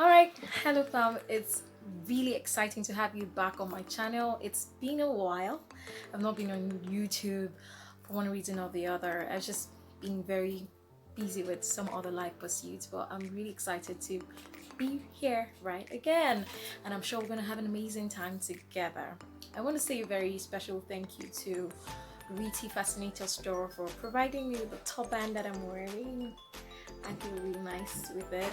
All right, hello fam. It's really exciting to have you back on my channel. It's been a while. I've not been on YouTube for one reason or the other. I've just been very busy with some other life pursuits, but I'm really excited to be here right again, and I'm sure we're gonna have an amazing time together. I want to say a very special thank you to Witty Fascinator Store for providing me with the top band that I'm wearing. I feel really nice with it,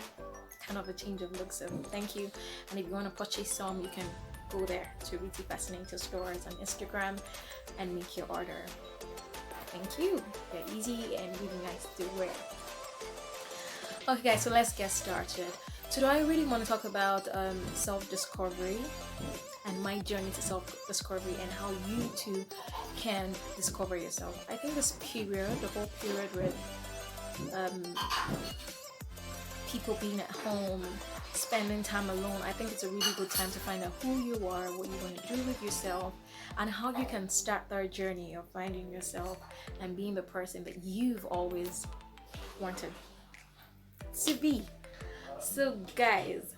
kind of a change of look, so thank you. And if you want to purchase some, you can go there to Witty Fascinator Stores on Instagram and make your order. Thank you. They're easy and really nice to wear. Okay guys, so let's get started. Today I really want to talk about self-discovery and my journey to self-discovery and how you too can discover yourself. I think this period, the whole period with people being at home, spending time alone, I think it's a really good time to find out who you are, what you want to do with yourself, and how you can start that journey of finding yourself and being the person that you've always wanted to be. So guys,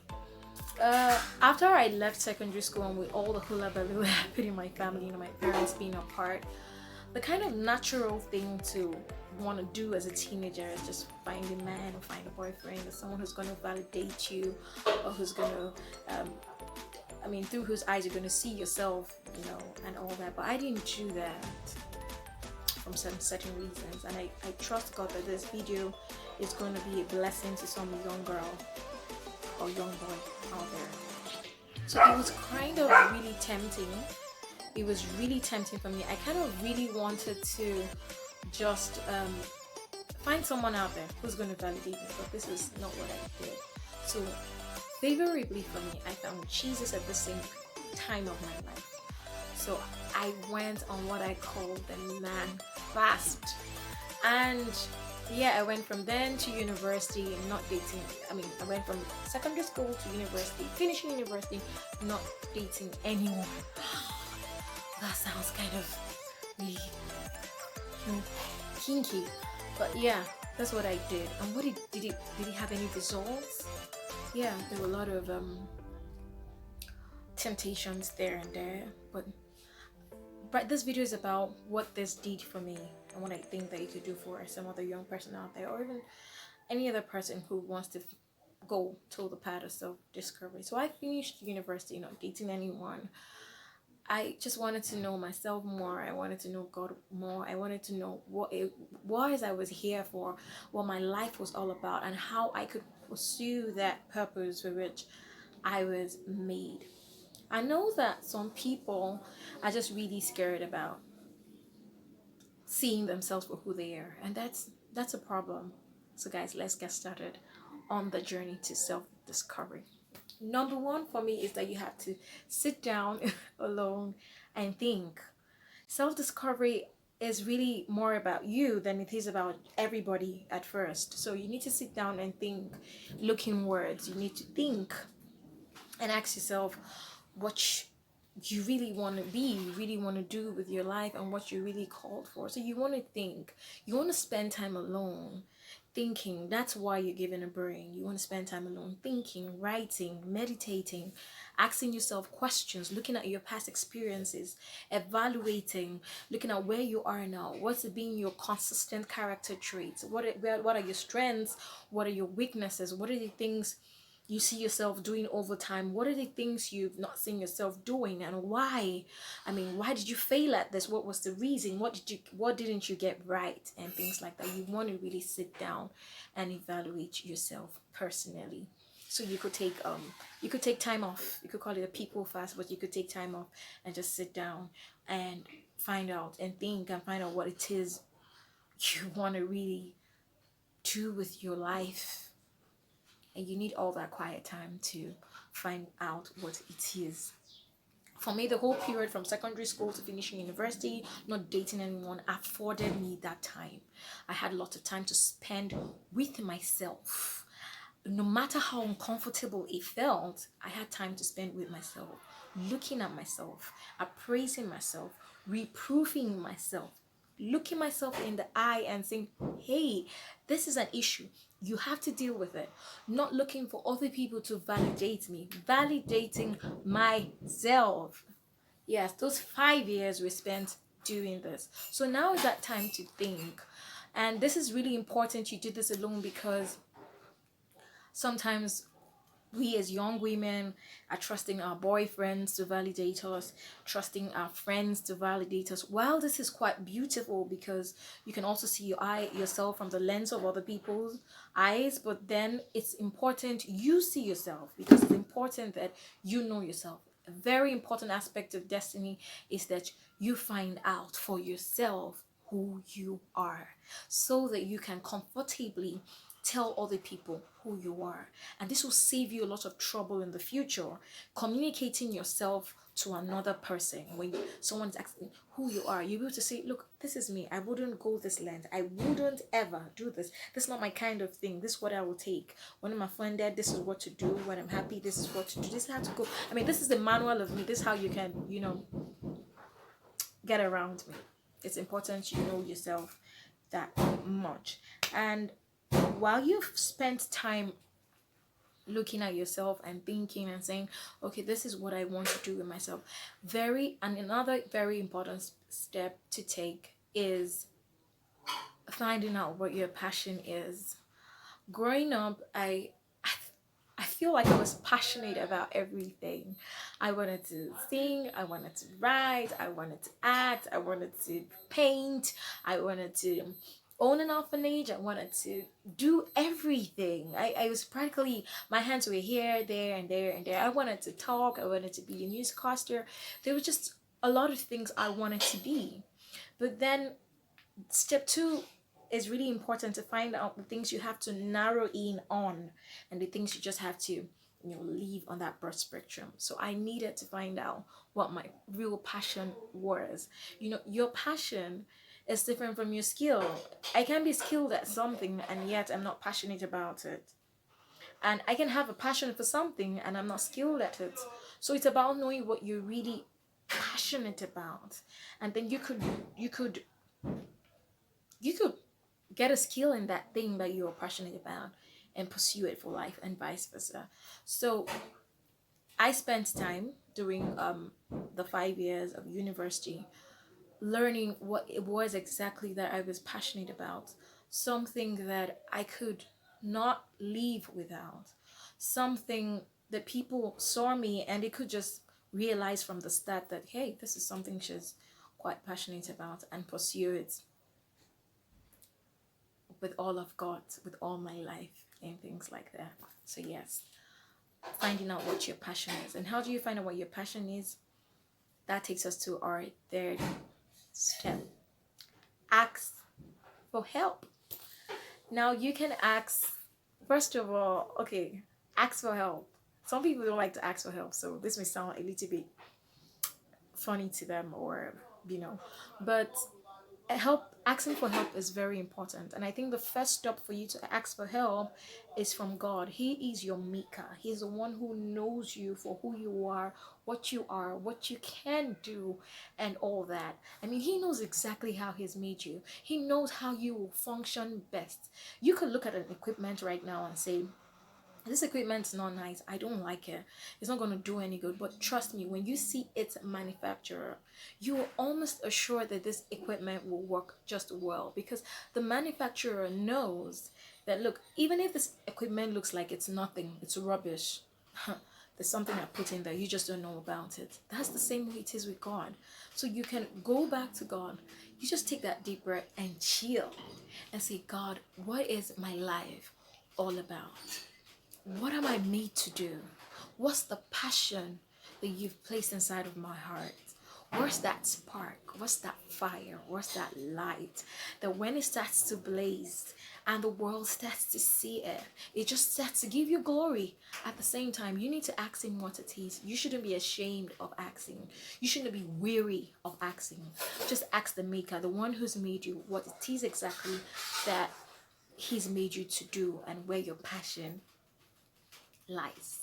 after I left secondary school and with all the hula baloo happening in my family and my parents being apart, the kind of natural thing to want to do as a teenager is just find a man or find a boyfriend or someone who's going to validate you, or who's going to through whose eyes you're going to see yourself, and all that. But I didn't do that from some certain reasons, and I trust God that this video is going to be a blessing to some young girl or young boy out there. So it was kind of really tempting. It was really tempting for me. I kind of really wanted to just find someone out there who's going to validate me, but this is not what I did. So favorably for me, I found Jesus at the same time of my life. So I went on what I call the man fast, and yeah, I went from then to university and not dating. I went from secondary school to university, finishing university, not dating anyone. That sounds kind of really, kinky, but yeah, that's what I did. And what did it have any results? Yeah, there were a lot of temptations there and there, but this video is about what this did for me and what I think that you could do for some other young person out there, or even any other person who wants to go to the path of self-discovery. So I finished university, not dating anyone. I just wanted to know myself more. I wanted to know God more. I wanted to know what it was I was here for, what my life was all about, and how I could pursue that purpose for which I was made. I know that some people are just really scared about seeing themselves for who they are, and that's a problem. So guys, let's get started on the journey to self-discovery. Number one for me is that you have to sit down alone and think. Self-discovery is really more about you than it is about everybody at first. So you need to sit down and think, look inwards. You need to think and ask yourself what you really want to be, you really want to do with your life, and what you're really called for. So you want to think, you want to spend time alone thinking. That's why you're given a brain. You want to spend time alone thinking, writing, meditating, asking yourself questions, looking at your past experiences, evaluating, looking at where you are now, what's been your consistent character traits, what are your strengths, what are your weaknesses, what are the things you see yourself doing over time, what are the things you've not seen yourself doing, and why? Why did you fail at this? What was the reason? What didn't you get right? And things like that. You want to really sit down and evaluate yourself personally. So you could take time off. You could call it a people fast, but you could take time off and just sit down and find out and think and find out what it is you want to really do with your life. And you need all that quiet time to find out what it is. For me, the whole period from secondary school to finishing university, not dating anyone, afforded me that time. I had lots of time to spend with myself. No matter how uncomfortable it felt, I had time to spend with myself, looking at myself, appraising myself, reproving myself, looking myself in the eye and saying, hey, this is an issue. you have to deal with it. Not looking for other people to validate me, validating myself. Yes, those 5 years we spent doing this. So now is that time to think. And this is really important you do this alone, because sometimes we as young women are trusting our boyfriends to validate us, trusting our friends to validate us. While this is quite beautiful, because you can also see yourself from the lens of other people's eyes, but then it's important you see yourself, because it's important that you know yourself. A very important aspect of destiny is that you find out for yourself who you are, so that you can comfortably tell other people who you are. And this will save you a lot of trouble in the future, communicating yourself to another person. When someone's asking who you are, you'll be able to say, look, this is me. I wouldn't go this length. I wouldn't ever do this. This is not my kind of thing. This is what I will take. When I'm offended, this is what to do. When I'm happy, this is what to do. This is how to go. I mean, this is the manual of me. This is how you can, get around me. It's important you know yourself that much. And while you've spent time looking at yourself and thinking and saying, okay, this is what I want to do with myself, another very important step to take is finding out what your passion is. Growing up, I feel like I was passionate about everything. I wanted to sing, I wanted to write, I wanted to act, I wanted to paint, I wanted to own an orphanage, I wanted to do everything. I was practically, my hands were here, there, and there, and there. I wanted to talk, I wanted to be a newscaster. There was just a lot of things I wanted to be. But then step two is really important, to find out the things you have to narrow in on, and the things you just have to leave on that broad spectrum. So I needed to find out what my real passion was. Your passion is different from your skill. I can be skilled at something and yet I'm not passionate about it, and I can have a passion for something and I'm not skilled at it. So it's about knowing what you're really passionate about, and then you could get a skill in that thing that you're passionate about and pursue it for life, and vice versa. So I spent time during the 5 years of university learning what it was exactly that I was passionate about, something that I could not live without, something that people saw me and they could just realize from the start that, hey, this is something she's quite passionate about, and pursue it with all I've got, with all my life, and things like that. So yes, finding out what your passion is. And how do you find out what your passion is? That takes us to our third step. Ask for help. Now you can ask, first of all, okay, ask for help. Some people don't like to ask for help, so this may sound a little bit funny to them, or but asking for help is very important. And I think the first step for you to ask for help is from God. He is your maker. He's the one who knows you for who you are, what you can do, and all that. I mean, he knows exactly how he's made you. He knows how you will function best. You could look at an equipment right now and say, this equipment's not nice, I don't like it, it's not going to do any good. But trust me, when you see its manufacturer, you are almost assured that this equipment will work just well, because the manufacturer knows that, look, even if this equipment looks like it's nothing, it's rubbish, there's something I put in there, you just don't know about it. That's the same way it is with God. So you can go back to God, you just take that deep breath and chill and say, God, what is my life all about? What am I made to do? What's the passion that you've placed inside of my heart? Where's that spark? What's that fire? What's that light? That when it starts to blaze and the world starts to see it, it just starts to give you glory. At the same time, you need to ask him what it is. You shouldn't be ashamed of asking. You shouldn't be weary of asking. Just ask the maker, the one who's made you, what it is exactly that he's made you to do, and where your passion lies.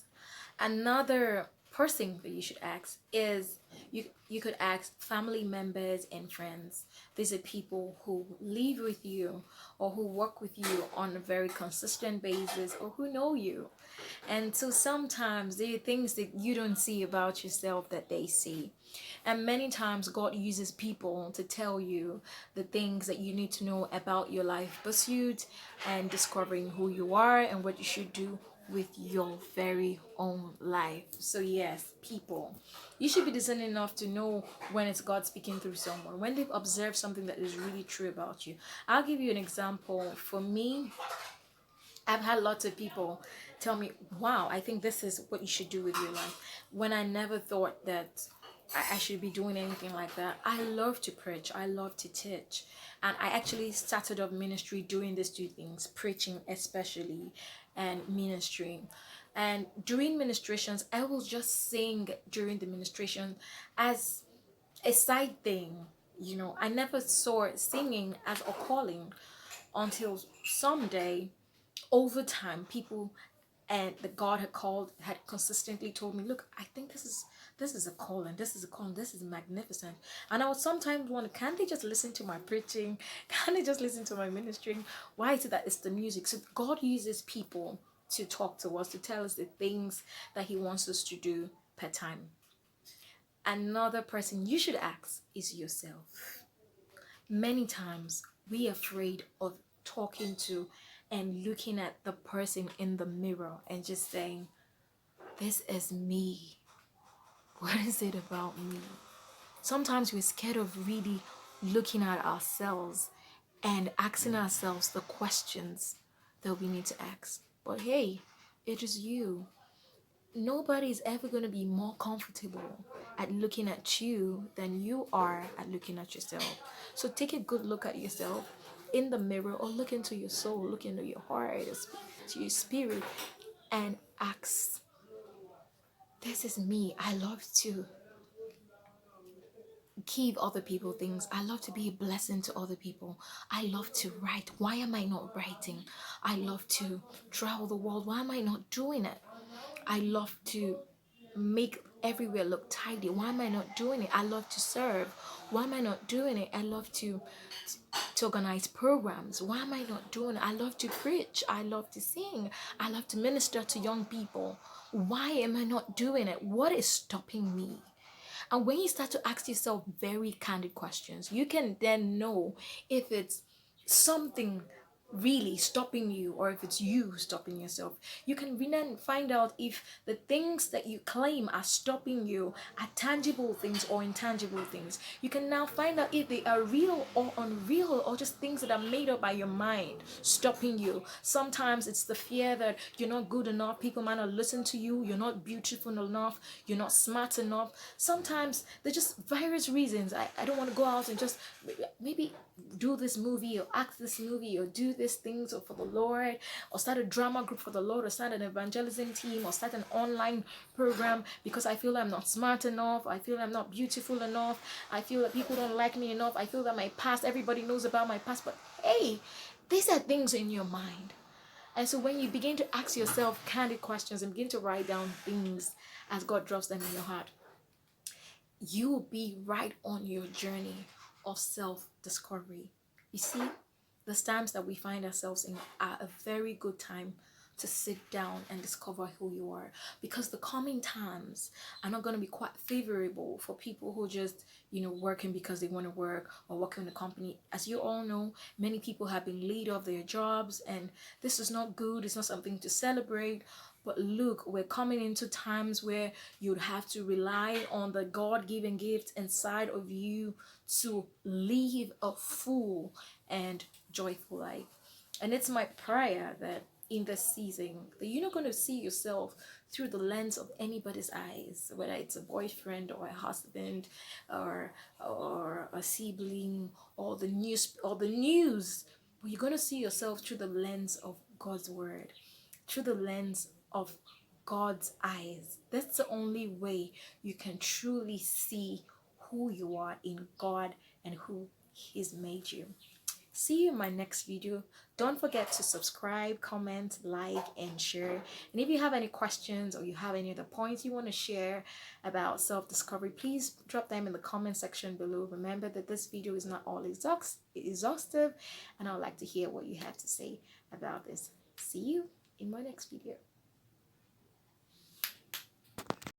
Another person that you should ask is, you could ask family members and friends. These are people who live with you or who work with you on a very consistent basis or who know you. And so sometimes there are things that you don't see about yourself that they see. And many times God uses people to tell you the things that you need to know about your life pursuit and discovering who you are and what you should do with your very own life. So yes, people, you should be discerning enough to know when it's God speaking through someone, when they've observed something that is really true about you. I'll give you an example. For me, I've had lots of people tell me, wow, I think this is what you should do with your life. When I never thought that I should be doing anything like that. I love to preach. I love to teach. And I actually started up ministry doing these two things, preaching especially and ministering. And during ministrations, I will just sing during the ministration as a side thing. I never saw singing as a calling until someday, over time, people and the God had called had consistently told me, look, I think this is a calling, this is magnificent. And I would sometimes wonder, can't they just listen to my preaching? Can't they just listen to my ministering? Why is it that it's the music? So God uses people to talk to us, to tell us the things that He wants us to do per time. Another person you should ask is yourself. Many times we are afraid of talking to and looking at the person in the mirror and just saying, this is me. What is it about me? Sometimes we're scared of really looking at ourselves and asking ourselves the questions that we need to ask. But hey, it is you. Nobody's ever going to be more comfortable at looking at you than you are at looking at yourself. So take a good look at yourself in the mirror, or look into your soul, look into your heart, to your spirit, and ask, this is me. I love to give other people things. I love to be a blessing to other people. I love to write. Why am I not writing? I love to travel the world. Why am I not doing it? I love to make everywhere look tidy. Why am I not doing it? I love to serve. Why am I not doing it? I love to organize programs. Why am I not doing it? I love to preach. I love to sing. I love to minister to young people. Why am I not doing it? What is stopping me? And when you start to ask yourself very candid questions, you can then know if it's something really stopping you or if it's you stopping yourself. You can then find out if the things that you claim are stopping you are tangible things or intangible things. You can now find out if they are real or unreal, or just things that are made up by your mind stopping you. Sometimes it's the fear that you're not good enough, people might not listen to you, you're not beautiful enough, you're not smart enough. Sometimes there's just various reasons. I don't want to go out and just maybe do this movie or act this movie or do these things or for the Lord, or start a drama group for the Lord, or start an evangelism team, or start an online program because I feel I'm not smart enough, I feel I'm not beautiful enough, I feel that people don't like me enough, I feel that my past, everybody knows about my past. But hey, these are things in your mind. And so when you begin to ask yourself candid questions and begin to write down things as God drops them in your heart, you will be right on your journey of self-discovery. You see, the times that we find ourselves in are a very good time to sit down and discover who you are, because the coming times are not going to be quite favorable for people who just working because they want to work or working in a company. As you all know, many people have been laid off their jobs, and this is not good. It's not something to celebrate. But look, we're coming into times where you'd have to rely on the God-given gift inside of you to live a full and joyful life. And it's my prayer that in this season that you're not going to see yourself through the lens of anybody's eyes, whether it's a boyfriend or a husband or a sibling or the news, but you're going to see yourself through the lens of God's word, through the lens of God's eyes. That's the only way you can truly see who you are in God and who He's made you. See you in my next video. Don't forget to subscribe, comment, like, and share. And if you have any questions or you have any other points you want to share about self-discovery, please drop them in the comment section below. Remember that this video is not all exhaustive, and I would like to hear what you have to say about this. See you in my next video.